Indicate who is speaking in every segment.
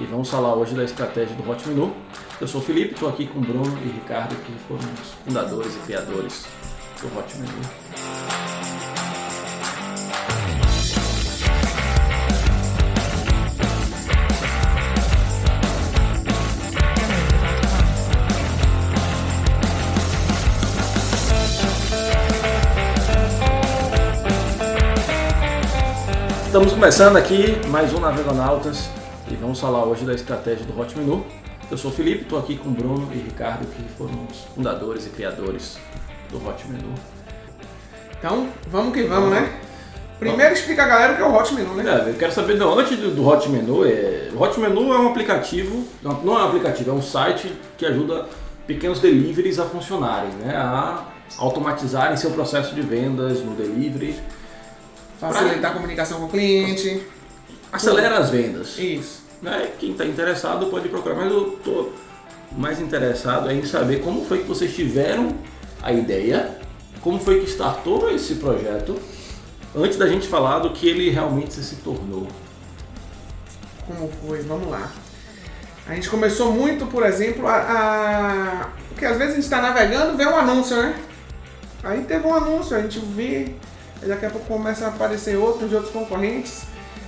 Speaker 1: E vamos falar hoje da estratégia do Hot Menu. Eu sou o Felipe, estou aqui com o Bruno e o Ricardo, que foram os fundadores e criadores do Hot Menu. Estamos começando aqui mais um Navegonautas e vamos falar hoje da estratégia do Hot Menu. Eu sou o Felipe, estou aqui com o Bruno e o Ricardo, que foram os fundadores e criadores do Hot Menu.
Speaker 2: Então, vamos que vamos, né? Primeiro explica a galera o que é o Hot Menu, né?
Speaker 1: Eu quero saber, antes do Hot Menu, o Hot Menu é um aplicativo, não é um aplicativo, é um site que ajuda pequenos deliveries a funcionarem, né? A automatizarem seu processo de vendas no delivery.
Speaker 2: Facilitar a comunicação com o cliente.
Speaker 1: Acelera as vendas.
Speaker 2: Isso.
Speaker 1: Né? Quem está interessado pode procurar, mas eu estou mais interessado em saber como foi que vocês tiveram a ideia, como foi que startou esse projeto, antes da gente falar do que ele realmente se tornou.
Speaker 2: Como foi? Vamos lá. A gente começou muito, por exemplo, porque às vezes a gente está navegando e vê um anúncio, né? Aí teve um anúncio, a gente vê, aí daqui a pouco começa a aparecer outros de outros concorrentes.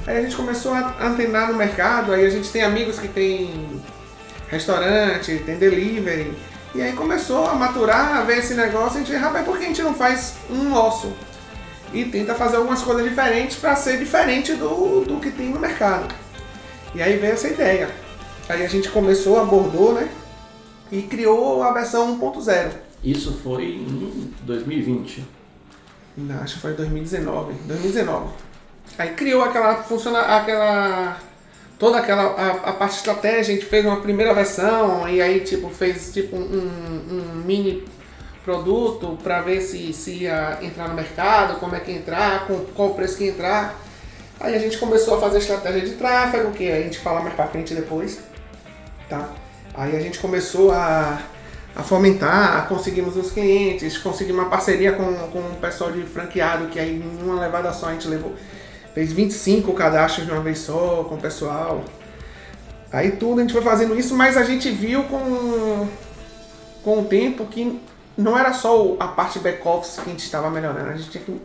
Speaker 2: Aí a gente começou a antenar no mercado, aí a gente tem amigos que tem restaurante, tem delivery. E aí começou a maturar, a ver esse negócio, a gente, rapaz, por que a gente não faz um nosso? E tenta fazer algumas coisas diferentes para ser diferente do que tem no mercado. E aí veio essa ideia. Aí a gente começou, abordou, né? E criou a versão 1.0.
Speaker 1: Isso foi em 2020.
Speaker 2: Não, acho que foi 2019. Aí criou toda aquela parte de estratégia, a gente fez uma primeira versão e aí fez um mini produto para ver se ia entrar no mercado, como é que ia entrar, com qual preço que ia entrar. Aí a gente começou a fazer estratégia de tráfego, que a gente fala mais para frente depois, tá? Aí a gente começou a fomentar, conseguimos os clientes, conseguimos uma parceria com o pessoal de franqueado, que aí em uma levada só a gente fez 25 cadastros de uma vez só com o pessoal. Aí tudo a gente foi fazendo isso, mas a gente viu com o tempo que não era só a parte back-office que a gente estava melhorando, a gente tinha que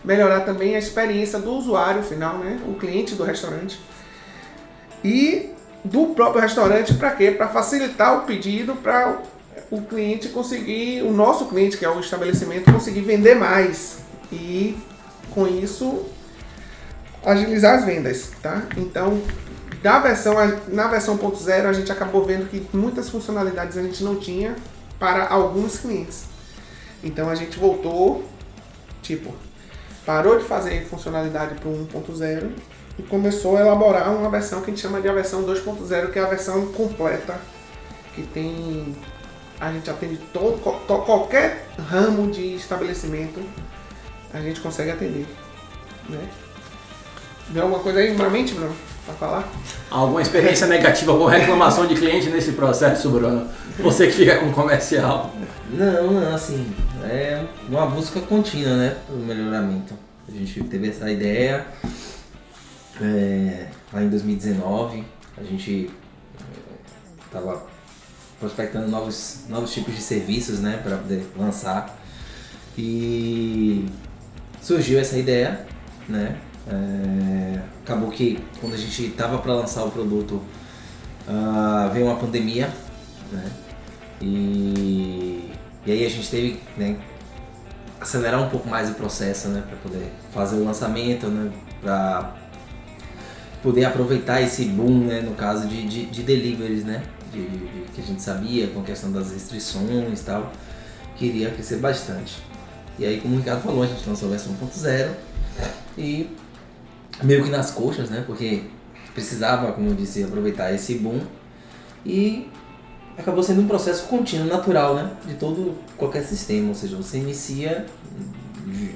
Speaker 2: melhorar também a experiência do usuário final, né? O cliente do restaurante. E do próprio restaurante, para quê? Para facilitar o pedido, para o cliente conseguir, o nosso cliente, que é o estabelecimento, conseguir vender mais. E com isso agilizar as vendas, tá? Então, na versão 1.0 a gente acabou vendo que muitas funcionalidades a gente não tinha para alguns clientes. Então a gente voltou, parou de fazer funcionalidade para o 1.0 e começou a elaborar uma versão que a gente chama de a versão 2.0, que é a versão completa, que tem, a gente atende qualquer ramo de estabelecimento, a gente consegue atender, né? Deu alguma coisa aí pra mente, Bruno? Pra falar?
Speaker 1: Alguma experiência negativa, alguma reclamação de cliente nesse processo, Bruno? Você que fica com comercial.
Speaker 3: Não, assim, é uma busca contínua, né, pro melhoramento. A gente teve essa ideia lá em 2019, a gente estava prospectando novos tipos de serviços, né, para poder lançar. E surgiu essa ideia, né? Acabou que quando a gente estava para lançar o produto veio uma pandemia, né? E aí a gente teve, né, acelerar um pouco mais o processo, né, para poder fazer o lançamento, né, para poder aproveitar esse boom, né, no caso de deliveries, né, que a gente sabia com a questão das restrições e tal, queria crescer bastante. E aí, como o Ricardo falou, a gente lançou a versão 1.0 e meio que nas coxas, né? Porque precisava, como eu disse, aproveitar esse boom e acabou sendo um processo contínuo, natural, né? De qualquer sistema, ou seja, você inicia,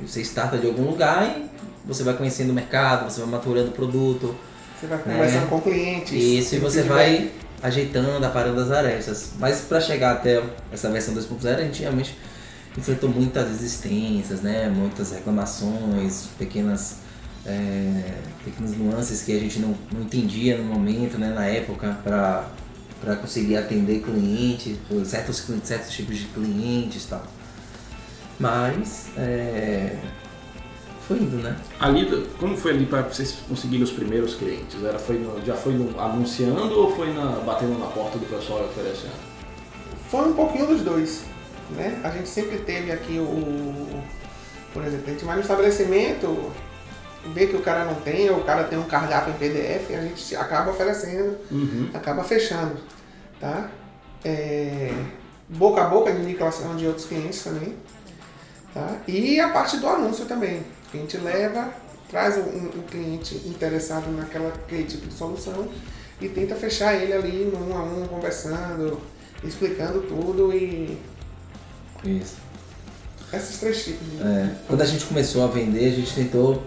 Speaker 3: você starta de algum lugar e você vai conhecendo o mercado, você vai maturando o produto.
Speaker 2: Você vai conversando com clientes.
Speaker 3: Isso, e você vai ajeitando, aparando as arestas. Mas para chegar até essa versão 2.0, a gente realmente enfrentou muitas resistências, né? Muitas reclamações, pequenas pequenas nuances que a gente não entendia no momento, né, na época, para conseguir atender cliente, certos tipos de clientes e tal. Mas foi indo, né?
Speaker 1: Ali, como foi ali para vocês conseguirem os primeiros clientes? Já foi anunciando ou foi batendo na porta do pessoal e oferecendo?
Speaker 2: Foi um pouquinho dos dois, né? A gente sempre teve aqui por exemplo, a gente vai no estabelecimento, vê que o cara não tem, ou o cara tem um cardápio em PDF, a gente acaba oferecendo, acaba fechando, tá? Boca a boca de indicação de outros clientes também, tá? E a parte do anúncio também, que a gente leva, traz um cliente interessado naquele tipo de solução e tenta fechar ele ali no 1 a 1, conversando, explicando tudo e...
Speaker 3: Isso.
Speaker 2: Esses 3 tipos.
Speaker 3: Quando a gente começou a vender, a gente tentou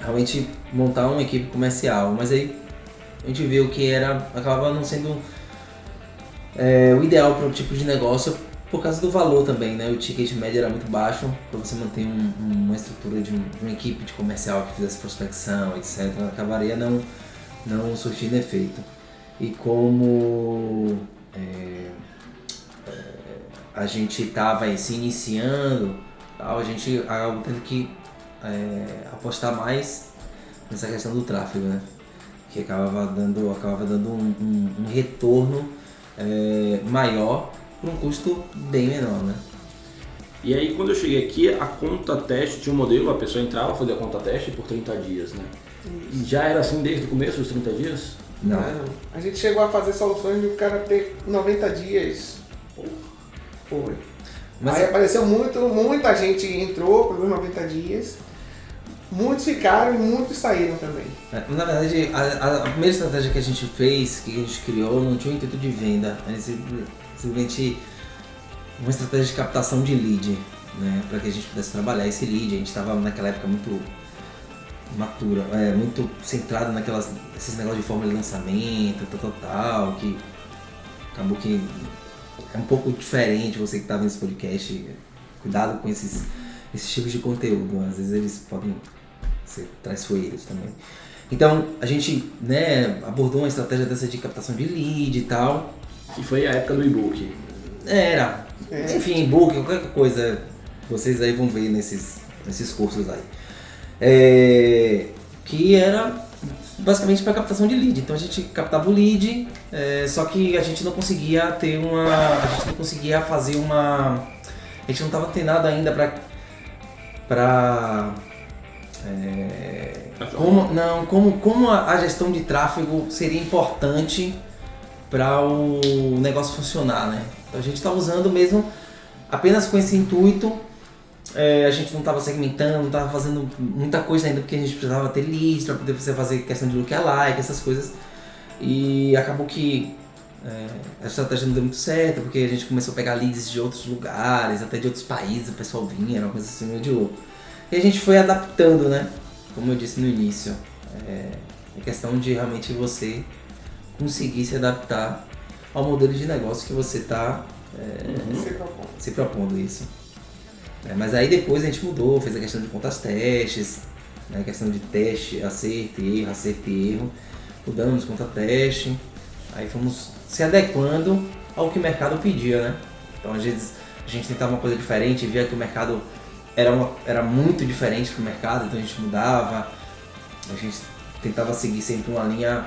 Speaker 3: realmente montar uma equipe comercial, mas aí a gente viu que acabava não sendo o ideal para o tipo de negócio por causa do valor também, né? O ticket médio era muito baixo para você manter uma estrutura de uma equipe de comercial que fizesse prospecção, etc. Acabaria não surtindo efeito. E como a gente estava se iniciando, a gente acabou tendo que apostar mais nessa questão do tráfego, né? Que acabava dando um retorno maior por um custo bem menor, né?
Speaker 1: E aí quando eu cheguei aqui, a conta teste tinha um modelo, a pessoa entrava, fazia a conta teste por 30 dias, né? E já era assim desde o começo, os 30 dias?
Speaker 3: Não.
Speaker 2: A gente chegou a fazer soluções de o cara ter 90 dias. Foi.
Speaker 3: Mas
Speaker 2: aí apareceu muita gente entrou pelos 90 dias, muitos ficaram e muitos saíram também.
Speaker 3: Na verdade, a primeira estratégia que a gente fez, que a gente criou, não tinha o intuito de venda, era simplesmente uma estratégia de captação de lead, né? Para que a gente pudesse trabalhar esse lead. A gente estava naquela época muito matura, muito centrado esses negócios de forma de lançamento, tal, que acabou que é um pouco diferente. Você que está vendo esse podcast, cuidado com esses tipos de conteúdo, às vezes eles podem ser traiçoeiros também. Então a gente, né, abordou uma estratégia dessa de captação de lead e tal.
Speaker 1: Que foi a época do e-book.
Speaker 3: Enfim, e-book, qualquer coisa, vocês aí vão ver nesses cursos aí. Que era basicamente para captação de lead. Então a gente captava o lead, só que a gente não conseguia fazer uma... A gente não estava treinado ainda como a gestão de tráfego seria importante para o negócio funcionar, né? Então a gente estava usando mesmo apenas com esse intuito. A gente não estava segmentando, não estava fazendo muita coisa ainda, porque a gente precisava ter leads para poder você fazer questão de lookalike, essas coisas. E acabou que a estratégia não deu muito certo, porque a gente começou a pegar leads de outros lugares, até de outros países, o pessoal vinha, era uma coisa assim meio de louco. E a gente foi adaptando, né? Como eu disse no início, é questão de realmente você conseguir se adaptar ao modelo de negócio que você está se propondo isso. Mas aí depois a gente mudou, fez a questão de contas testes, né? Questão de teste, acerto e erro, mudamos conta teste, aí fomos se adequando ao que o mercado pedia, né? Então às vezes a gente tentava uma coisa diferente, via que o mercado era muito diferente do mercado, então a gente mudava, a gente tentava seguir sempre uma linha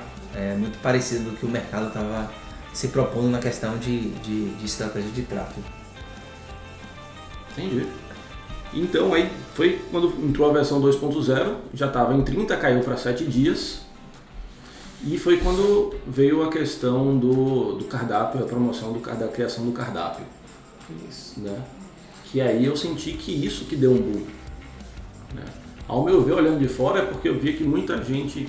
Speaker 3: muito parecida do que o mercado estava se propondo na questão de estratégia de tráfego.
Speaker 1: Entendi. Então aí foi quando entrou a versão 2.0, já estava em 30, caiu para 7 dias. E foi quando veio a questão do cardápio, a promoção da criação do cardápio.
Speaker 2: Isso.
Speaker 1: Né? Que aí eu senti que isso que deu um boom. Né? Ao meu ver, olhando de fora, é porque eu via que muita gente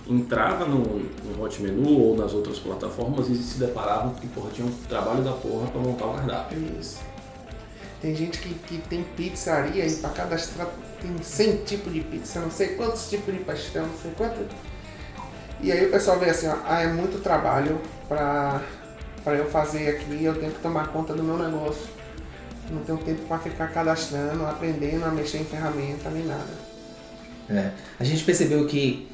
Speaker 1: entrava no Hot Menu ou nas outras plataformas e se deparavam que tinha um trabalho da porra para montar o cardápio.
Speaker 2: Isso. Tem gente que tem pizzaria e para cadastrar tem 100 tipos de pizza, não sei quantos tipos de pastel, não sei quanto. E aí o pessoal vê assim, é muito trabalho para eu fazer aqui, eu tenho que tomar conta do meu negócio. Não tenho tempo para ficar cadastrando, aprendendo a mexer em ferramenta, nem nada.
Speaker 3: A gente percebeu que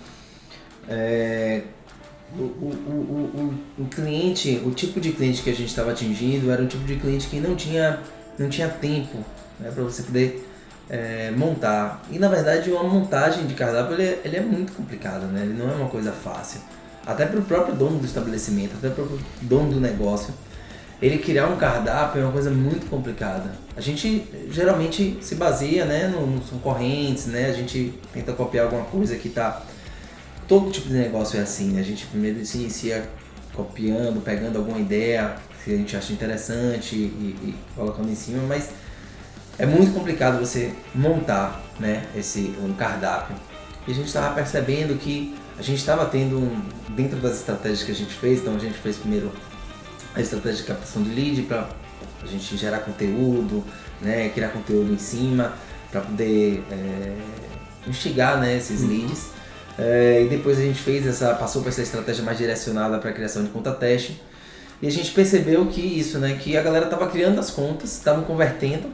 Speaker 3: o cliente, o tipo de cliente que a gente estava atingindo era um tipo de cliente que não tinha tempo, né, para você poder montar. E na verdade uma montagem de cardápio ele é muito complicada, né? Ele não é uma coisa fácil. Até para o próprio dono do estabelecimento, até para o próprio dono do negócio. Ele criar um cardápio é uma coisa muito complicada. A gente geralmente se baseia, né, nos concorrentes, né? A gente tenta copiar alguma coisa que tá... Todo tipo de negócio é assim, né? A gente primeiro se inicia copiando, pegando alguma ideia que a gente acha interessante e colocando em cima, mas é muito complicado você montar, né, um cardápio. E a gente estava percebendo que a gente estava tendo, dentro das estratégias que a gente fez, então a gente fez primeiro a estratégia de captação de lead para a gente gerar conteúdo, né, criar conteúdo em cima para poder instigar, né, esses leads. E depois a gente passou para essa estratégia mais direcionada para a criação de conta teste. E a gente percebeu que isso, né, que a galera estava criando as contas, estavam convertendo,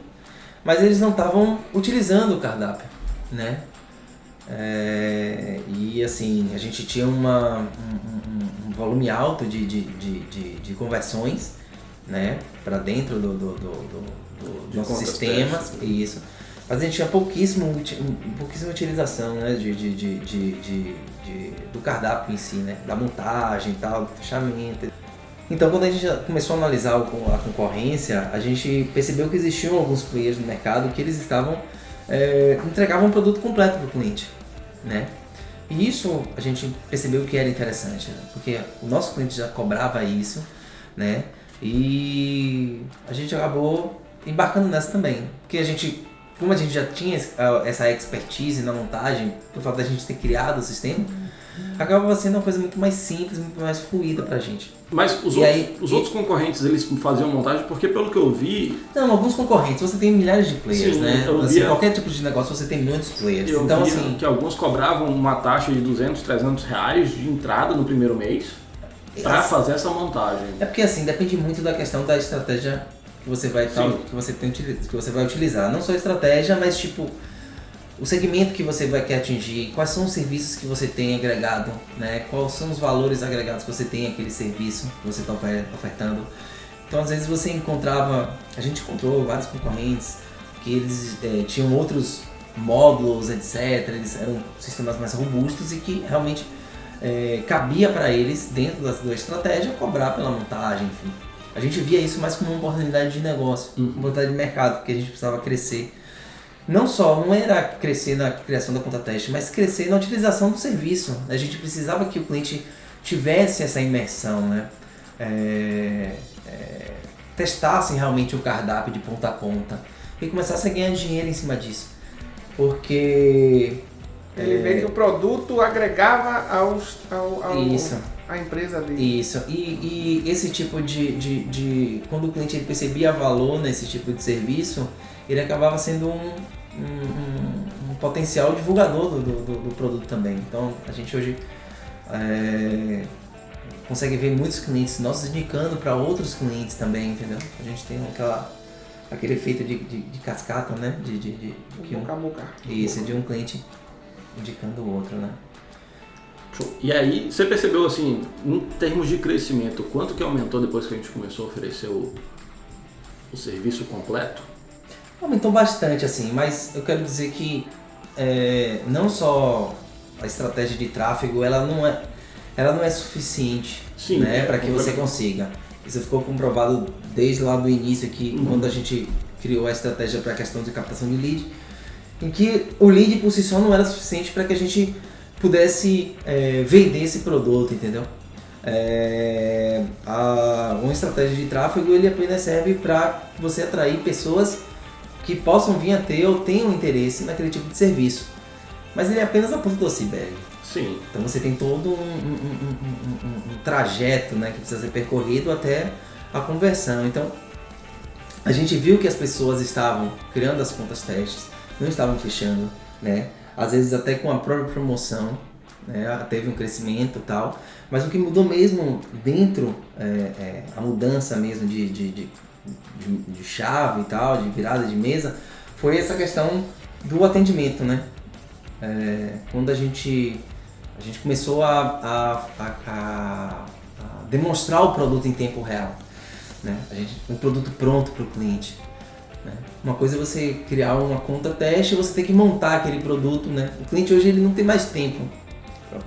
Speaker 3: mas eles não estavam utilizando o cardápio, né? E assim, a gente tinha um volume alto de conversões, né, para dentro dos nossos sistemas, isso. Mas a gente tinha pouquíssima utilização, né, do cardápio em si, né, da montagem e tal, do fechamento. Então, quando a gente começou a analisar a concorrência, a gente percebeu que existiam alguns players no mercado que eles entregavam um produto completo para o cliente, né? E isso a gente percebeu que era interessante, né? Porque o nosso cliente já cobrava isso, né? E a gente acabou embarcando nessa também, porque como a gente já tinha essa expertise na montagem, por fato da gente ter criado o sistema, acabava sendo uma coisa muito mais simples, muito mais fluida pra gente.
Speaker 1: Mas os outros concorrentes, eles faziam montagem porque, pelo que eu vi...
Speaker 3: Não, alguns concorrentes, você tem milhares de players,
Speaker 1: sim,
Speaker 3: né? Qualquer tipo de negócio você tem muitos players.
Speaker 1: Eu então, assim, que alguns cobravam uma taxa de 200, 300 reais de entrada no primeiro mês para fazer essa montagem.
Speaker 3: É porque, assim, depende muito da questão da estratégia que você vai utilizar. Não só a estratégia, mas tipo o segmento que você quer atingir, quais são os serviços que você tem agregado, né? Quais são os valores agregados que você tem àquele serviço que você está ofertando. Então, às vezes a gente encontrou vários concorrentes que eles tinham outros módulos, etc. Eles eram sistemas mais robustos e que realmente cabia para eles, dentro da estratégia, cobrar pela montagem, enfim. A gente via isso mais como uma oportunidade de negócio, uma oportunidade de mercado, porque a gente precisava crescer. Não era crescer na criação da conta teste, mas crescer na utilização do serviço. A gente precisava que o cliente tivesse essa imersão, né? Testasse realmente o cardápio de ponta a ponta e começasse a ganhar dinheiro em cima disso. Porque...
Speaker 2: Ele vê que o produto agregava
Speaker 3: Isso.
Speaker 2: A empresa dele.
Speaker 3: Isso. E esse tipo de... Quando o cliente percebia valor nesse tipo de serviço, ele acabava sendo um potencial divulgador do produto também. Então, a gente hoje consegue ver muitos clientes nossos indicando para outros clientes também, entendeu? A gente tem aquele efeito de cascata, né? Isso, de um cliente indicando o outro, né?
Speaker 1: E aí, você percebeu, assim, em termos de crescimento, quanto que aumentou depois que a gente começou a oferecer o serviço completo?
Speaker 3: Aumentou bastante, assim, mas eu quero dizer que não só a estratégia de tráfego, ela não é suficiente, sim, né, para que você consiga. Isso ficou comprovado desde lá do início aqui, quando a gente criou a estratégia para a questão de captação de lead, em que o lead por si só não era suficiente para que a gente pudesse vender esse produto, entendeu? Uma estratégia de tráfego ele apenas serve para você atrair pessoas que possam vir a ter ou tenham interesse naquele tipo de serviço. Mas ele é apenas a ponta do iceberg.
Speaker 1: Sim.
Speaker 3: Então você tem todo um trajeto, né, que precisa ser percorrido até a conversão. Então a gente viu que as pessoas estavam criando as contas testes, não estavam fechando, né? Às vezes até com a própria promoção, né, teve um crescimento e tal. Mas o que mudou mesmo dentro, a mudança mesmo de chave e tal, de virada de mesa, foi essa questão do atendimento, né? quando a gente começou a demonstrar o produto em tempo real, né? Um produto pronto para o cliente. Né? Uma coisa é você criar uma conta teste e você tem que montar aquele produto, né? O cliente hoje ele não tem mais tempo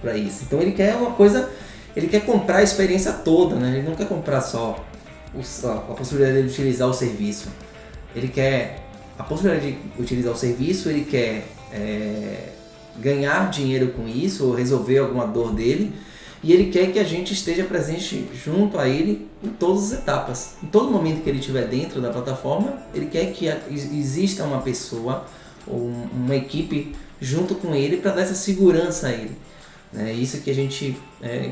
Speaker 3: para isso, então ele quer uma coisa, ele quer comprar a experiência toda, né? Ele não quer comprar só a possibilidade de utilizar o serviço, ele quer a possibilidade de utilizar o serviço, ele quer ganhar dinheiro com isso ou resolver alguma dor dele, e ele quer que a gente esteja presente junto a ele em todas as etapas. Em todo momento que ele estiver dentro da plataforma, ele quer que exista uma pessoa ou uma equipe junto com ele para dar essa segurança a ele. É isso que a gente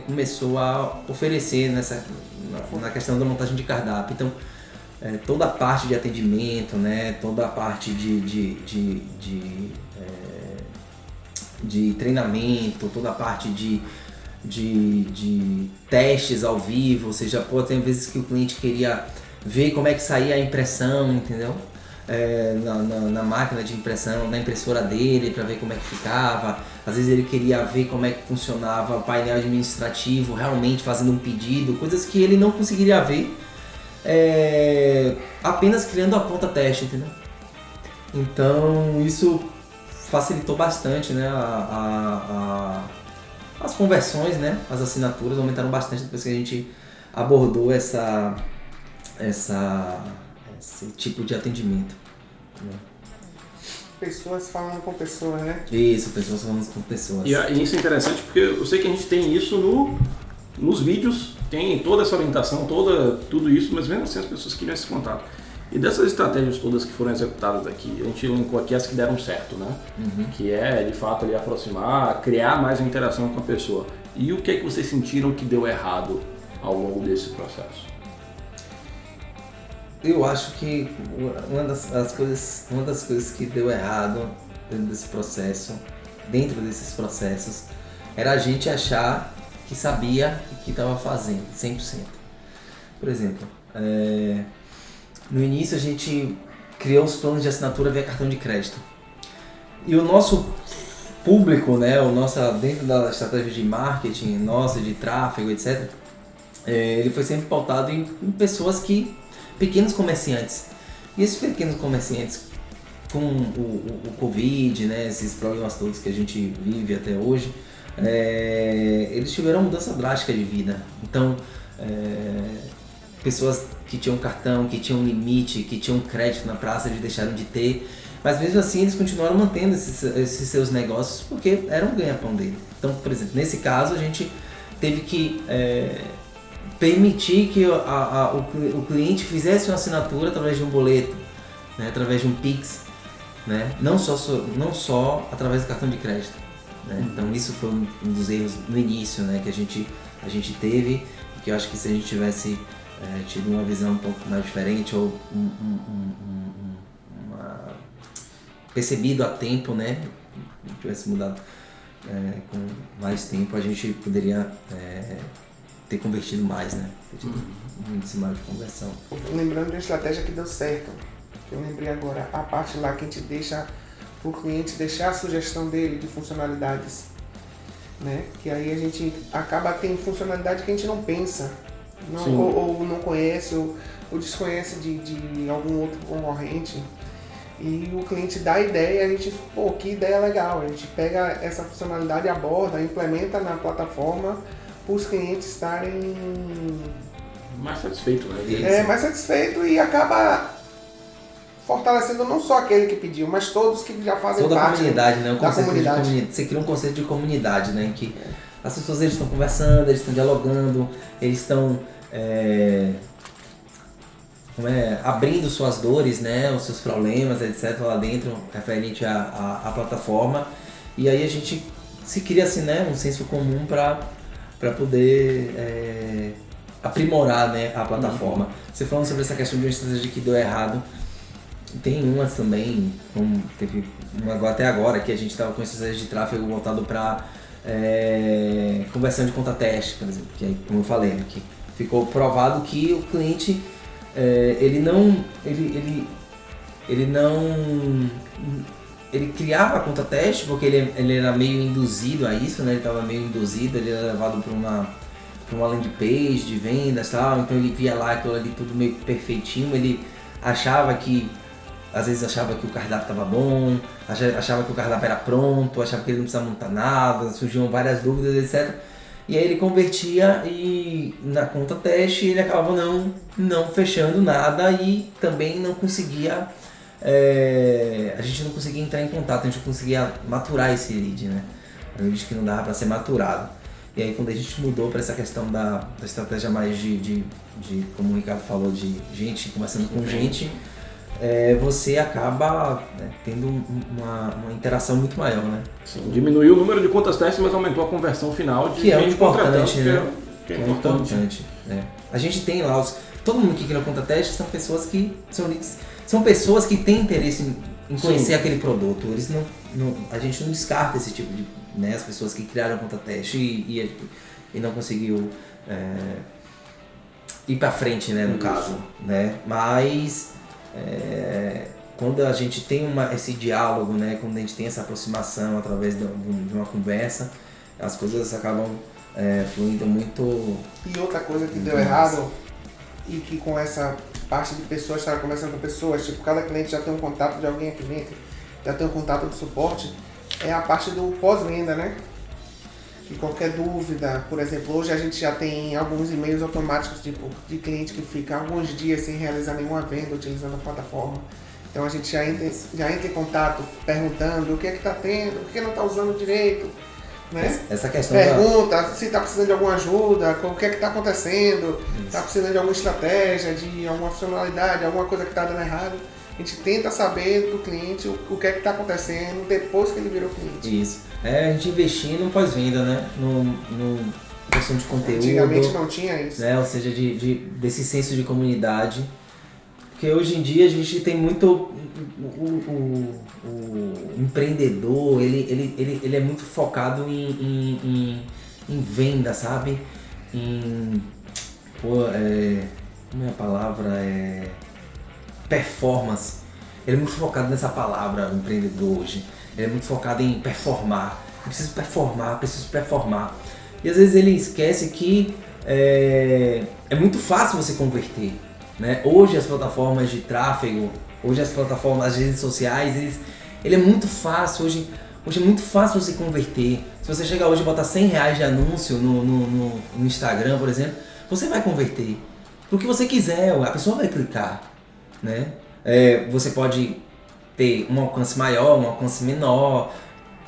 Speaker 3: começou a oferecer na questão da montagem de cardápio. Então, toda a parte de atendimento, né, toda a parte de treinamento, toda a parte de testes ao vivo, ou seja, tem vezes que o cliente queria ver como é que saía a impressão, entendeu? Na máquina de impressão, na impressora dele, para ver como é que ficava. Às vezes ele queria ver como é que funcionava o painel administrativo, realmente fazendo um pedido, coisas que ele não conseguiria ver apenas criando a conta teste, entendeu? Então isso facilitou bastante, né, as conversões, né, as assinaturas aumentaram bastante depois que a gente abordou esse tipo de atendimento. Né?
Speaker 2: Pessoas falando com pessoas, né?
Speaker 3: Isso, pessoas falando com pessoas.
Speaker 1: E isso é interessante porque eu sei que a gente tem isso nos vídeos, tem toda essa orientação, tudo isso, mas mesmo assim as pessoas queriam esse contato. E dessas estratégias todas que foram executadas aqui, a gente elencou aqui as que deram certo, né? Uhum. Que é, de fato, ali aproximar, criar mais uma interação com a pessoa. E o que é que vocês sentiram que deu errado ao longo desse processo?
Speaker 3: Eu acho que uma das coisas que deu errado dentro desses processos, era a gente achar que sabia o que estava fazendo, 100%. Por exemplo, no início a gente criou os planos de assinatura via cartão de crédito. E o nosso público, né, dentro da estratégia de marketing, nossa, de tráfego, etc., ele foi sempre pautado em pessoas pequenos comerciantes. E esses pequenos comerciantes, com o Covid, né, esses problemas todos que a gente vive até hoje, eles tiveram uma mudança drástica de vida. Então, pessoas que tinham cartão, que tinham limite, que tinham crédito na praça, eles deixaram de ter. Mas mesmo assim eles continuaram mantendo esses seus negócios porque era um ganha-pão dele. Então, por exemplo, nesse caso a gente teve que permitir que o cliente fizesse uma assinatura através de um boleto, né, através de um Pix, né, não só através do cartão de crédito. Né? Então isso foi um dos erros no início, né, que a gente teve, que eu acho que se a gente tivesse tido uma visão um pouco mais diferente ou percebido a tempo, né, tivesse mudado com mais tempo, a gente poderia ter convertido mais, né, ter tido um índice maior de conversão.
Speaker 2: Lembrando de uma estratégia que deu certo, eu lembrei agora, a parte lá que a gente deixa para o cliente deixar a sugestão dele de funcionalidades, né, que aí a gente acaba tendo funcionalidade que a gente não pensa, ou não conhece, ou desconhece de algum outro concorrente, e o cliente dá a ideia e a gente, que ideia legal, a gente pega essa funcionalidade, aborda, implementa na plataforma para os clientes estarem
Speaker 1: mais satisfeitos, né?
Speaker 2: Mais satisfeito e acaba fortalecendo não só aquele que pediu, mas todos que já fazem
Speaker 3: toda
Speaker 2: parte
Speaker 3: a comunidade, né?
Speaker 2: Da comunidade.
Speaker 3: Você cria um conceito de comunidade, né? Em que as pessoas eles estão conversando, eles estão dialogando, eles estão abrindo suas dores, né? Os seus problemas, etc. lá dentro, referente à plataforma. E aí a gente se cria assim, né? Um senso comum para poder aprimorar, né, a plataforma. Você falando sobre essa questão de uma estratégia que deu errado, tem umas também, como teve uma até agora, que a gente estava com estratégia de tráfego voltado para conversão de conta teste, por exemplo, que aí, como eu falei, que ficou provado que o cliente ele criava a conta teste porque ele era meio induzido a isso, né? Ele estava meio induzido, ele era levado para uma landing page de vendas e tal, então ele via lá aquilo ali tudo meio perfeitinho, ele às vezes achava que o cardápio estava bom, achava que o cardápio era pronto, achava que ele não precisava montar nada, surgiam várias dúvidas, etc. E aí ele convertia e na conta teste ele acabava não fechando nada e também não conseguia, a gente não conseguia entrar em contato, a gente não conseguia maturar esse lead, né? Era um lead que não dava para ser maturado. E aí quando a gente mudou para essa questão da estratégia mais de, como o Ricardo falou, de gente conversando com gente, você acaba, né, tendo uma interação muito maior, né?
Speaker 1: Sim, diminuiu o número de contas testes, mas aumentou a conversão final de
Speaker 3: que é importante, né?
Speaker 1: Que é importante.
Speaker 3: Né? A gente tem lá todo mundo que cria conta teste são pessoas que são pessoas que têm interesse em conhecer aquele produto. Eles a gente não descarta esse tipo de, né, as pessoas que criaram conta teste e não conseguiu ir para frente, né, no caso, né? Mas quando a gente tem esse diálogo, né, quando a gente tem essa aproximação através de uma conversa, as coisas acabam fluindo muito.
Speaker 2: E outra coisa que deu errado, e que com essa parte de pessoas, estar conversando com pessoas, tipo, cada cliente já tem um contato de alguém aqui dentro, já tem um contato de suporte, é a parte do pós-venda, né? E qualquer dúvida, por exemplo, hoje a gente já tem alguns e-mails automáticos tipo, de cliente que fica alguns dias sem realizar nenhuma venda utilizando a plataforma. Então a gente já entra em contato perguntando o que é que está tendo, por que não está usando direito, né?
Speaker 3: Essa questão
Speaker 2: pergunta se está precisando de alguma ajuda, o que é que está acontecendo, está precisando de alguma estratégia, de alguma funcionalidade, alguma coisa que está dando errado. A gente tenta saber do cliente o que é que está acontecendo depois que ele virou cliente.
Speaker 3: Isso. A gente investir no pós-venda, né? No questão de conteúdo.
Speaker 2: Antigamente não tinha isso.
Speaker 3: Né? Ou seja, desse senso de comunidade. Porque hoje em dia a gente tem muito... O empreendedor, ele é muito focado em venda, sabe? Como é a palavra? Performance. Ele é muito focado nessa palavra, o empreendedor hoje. Ele é muito focado em performar. Eu preciso performar. E às vezes ele esquece que é muito fácil você converter, né? Hoje as plataformas de tráfego, as redes sociais, ele é muito fácil. Hoje é muito fácil você converter. Se você chegar hoje e botar R$100 de anúncio no Instagram, por exemplo, você vai converter. Pro que você quiser, a pessoa vai clicar, né? Você pode ter um alcance maior, um alcance menor,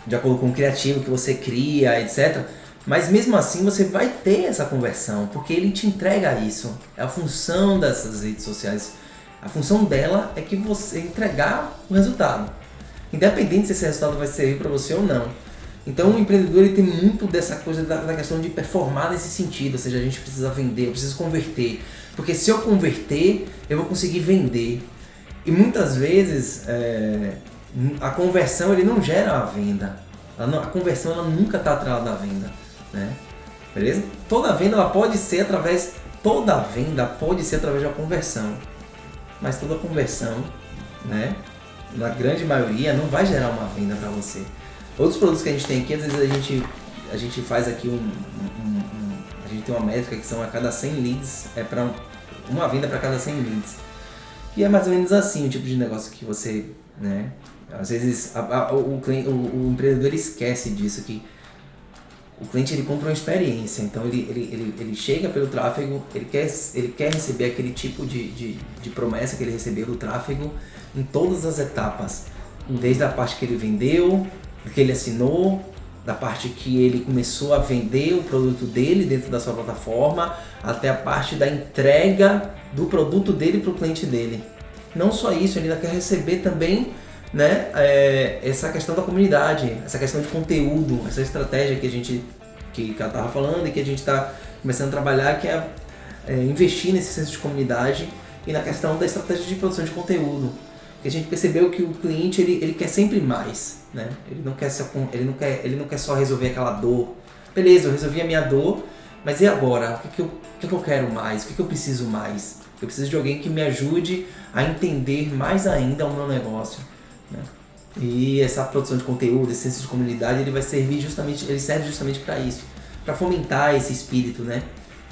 Speaker 3: de acordo com o criativo que você cria, etc. Mas mesmo assim você vai ter essa conversão, porque ele te entrega isso. É a função dessas redes sociais. A função dela é que você entregar o resultado. Independente se esse resultado vai servir para você ou não. Então o empreendedor ele tem muito dessa coisa da questão de performar nesse sentido. Ou seja, a gente precisa vender, eu preciso converter. Porque se eu converter, eu vou conseguir vender. E muitas vezes a conversão ele não gera a venda. A conversão ela nunca está atrelada à venda, né? Beleza? Toda venda pode ser através de uma conversão. Mas toda conversão, né, na grande maioria, não vai gerar uma venda para você. Outros produtos que a gente tem aqui, às vezes a gente faz aqui a gente tem uma métrica que são a cada 100 leads, para uma venda para cada 100 leads. E é mais ou menos assim o tipo de negócio que você, né, às vezes o empreendedor ele esquece disso, que o cliente ele compra uma experiência, então ele chega pelo tráfego, ele quer receber aquele tipo de promessa que ele recebeu do tráfego em todas as etapas, desde a parte que ele vendeu, que ele assinou, da parte que ele começou a vender o produto dele dentro da sua plataforma, até a parte da entrega do produto dele para o cliente dele. Não só isso, ele ainda quer receber também, né, essa questão da comunidade, essa questão de conteúdo, essa estratégia que ela estava falando e que a gente está começando a trabalhar, que é investir nesse senso de comunidade e na questão da estratégia de produção de conteúdo. Porque a gente percebeu que o cliente ele quer sempre mais, né? Ele não quer só resolver aquela dor. Beleza, eu resolvi a minha dor, mas e agora? O que eu quero mais? O que eu preciso mais? Eu preciso de alguém que me ajude a entender mais ainda o meu negócio, né? E essa produção de conteúdo, esse senso de comunidade, ele serve justamente para isso, para fomentar esse espírito, né,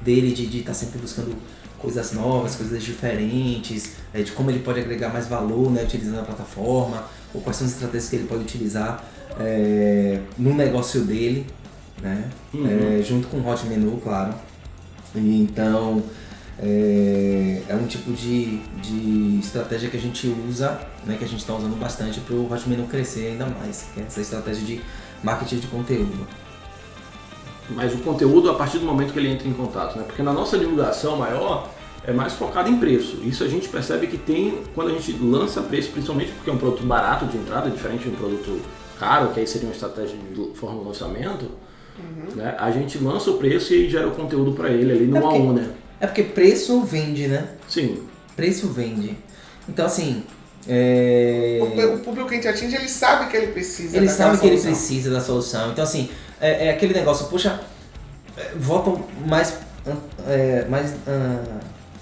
Speaker 3: dele de estar sempre buscando coisas novas, coisas diferentes, de como ele pode agregar mais valor, né, utilizando a plataforma, ou quais são as estratégias que ele pode utilizar no negócio dele, né, junto com o Hot Menu, claro. E então é um tipo de estratégia que a gente usa, né, que a gente está usando bastante para o Hot Menu crescer ainda mais, que é essa estratégia de marketing de conteúdo.
Speaker 1: Mas o conteúdo a partir do momento que ele entra em contato, né? Porque na nossa divulgação maior é mais focado em preço. Isso a gente percebe que tem quando a gente lança preço, principalmente porque é um produto barato de entrada, diferente de um produto caro, que aí seria uma estratégia de forma de lançamento, né? A gente lança o preço e gera o conteúdo para ele ali no A1, né?
Speaker 3: É porque preço vende, né?
Speaker 1: Sim.
Speaker 3: Preço vende. Então, assim...
Speaker 2: O público que a gente atinge, ele sabe que ele precisa
Speaker 3: Ele sabe que ele
Speaker 2: solução.
Speaker 3: precisa da solução. Então, assim, é aquele negócio, poxa, volta mais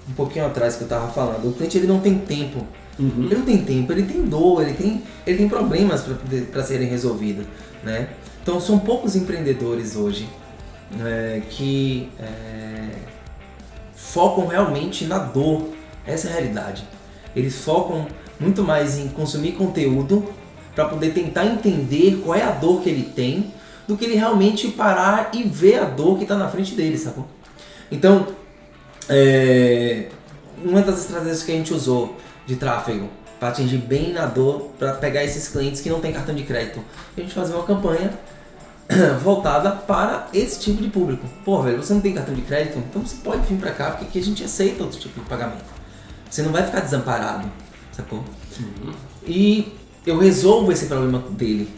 Speaker 3: um pouquinho atrás que eu tava falando. O cliente, ele não tem tempo. Ele não tem tempo, ele tem dor, ele tem problemas para serem resolvidos, né? Então, são poucos empreendedores hoje que focam realmente na dor. Essa é a realidade. Eles focam muito mais em consumir conteúdo para poder tentar entender qual é a dor que ele tem, do que ele realmente parar e ver a dor que está na frente dele, sacou? Então, uma das estratégias que a gente usou de tráfego para atingir bem na dor, para pegar esses clientes que não tem cartão de crédito, a gente fazer uma campanha voltada para esse tipo de público. Pô, velho, você não tem cartão de crédito? Então você pode vir para cá, porque aqui a gente aceita outro tipo de pagamento. Você não vai ficar desamparado, sacou? E eu resolvo esse problema dele.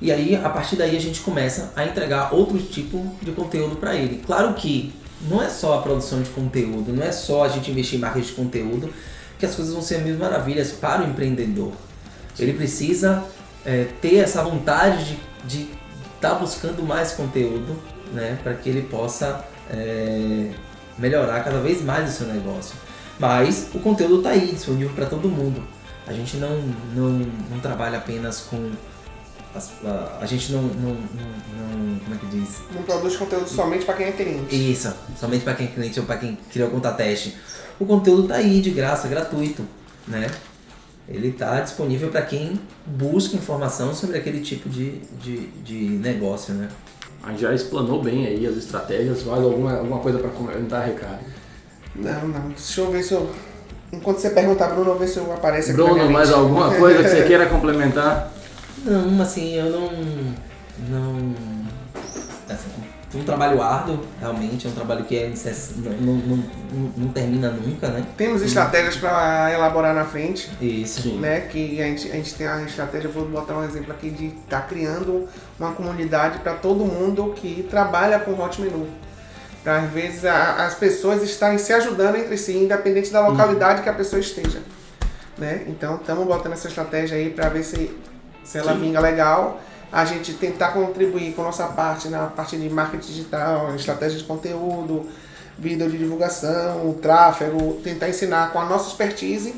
Speaker 3: E aí, a partir daí, a gente começa a entregar outro tipo de conteúdo para ele. Claro que não é só a produção de conteúdo, não é só a gente investir em marketing de conteúdo, que as coisas vão ser mil maravilhas para o empreendedor. Ele precisa ter essa vontade de estar buscando mais conteúdo, né, para que ele possa melhorar cada vez mais o seu negócio. Mas o conteúdo está aí, disponível para todo mundo. A gente não trabalha apenas com... A gente não... Como é que diz?
Speaker 2: Não produz conteúdo somente para quem é cliente.
Speaker 3: Isso, somente para quem é cliente ou para quem criou conta teste. O conteúdo está aí, de graça, gratuito, né? Ele está disponível para quem busca informação sobre aquele tipo de negócio, né?
Speaker 1: A gente já explanou bem aí as estratégias. Mais alguma coisa para comentar, Ricardo?
Speaker 2: Não. Deixa eu ver se eu... Enquanto você perguntar, Bruno, eu ver se eu apareço aqui.
Speaker 1: Bruno, mais alguma coisa que você queira complementar?
Speaker 3: Não, assim, eu não... Assim, é um trabalho árduo, realmente, é um trabalho que não termina nunca, né?
Speaker 2: Temos estratégias para elaborar na frente.
Speaker 3: Isso.
Speaker 2: Sim. Né? Que a gente tem a estratégia, vou botar um exemplo aqui, de estar criando uma comunidade para todo mundo que trabalha com Hot Menu. Para, às vezes, as pessoas estarem se ajudando entre si, independente da localidade que a pessoa esteja. Né? Então, estamos botando essa estratégia aí para ver se ela vinga legal. A gente tentar contribuir com a nossa parte, na parte de marketing digital, estratégia de conteúdo, vídeo de divulgação, tráfego, tentar ensinar com a nossa expertise.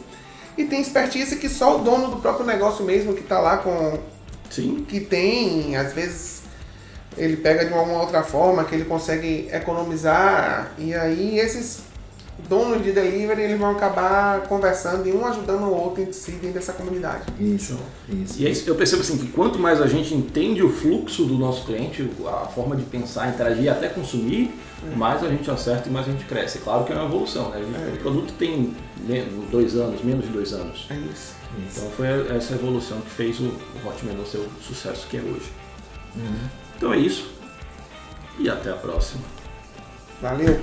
Speaker 2: E tem expertise que só o dono do próprio negócio mesmo, que está lá com...
Speaker 1: Sim.
Speaker 2: Que tem, às vezes, ele pega de uma outra forma, que ele consegue economizar. E aí esses donos de delivery, eles vão acabar conversando e um ajudando o outro em si dentro dessa comunidade.
Speaker 3: Isso.
Speaker 1: E aí eu percebo assim que quanto mais a gente entende o fluxo do nosso cliente, a forma de pensar, interagir, até consumir, mais a gente acerta e mais a gente cresce. Claro que é uma evolução, né? O produto tem 2 anos, menos de 2 anos.
Speaker 2: É isso.
Speaker 1: Então foi essa evolução que fez o Hot Menu ser o sucesso que é hoje. Então é isso. E até a próxima.
Speaker 2: Valeu!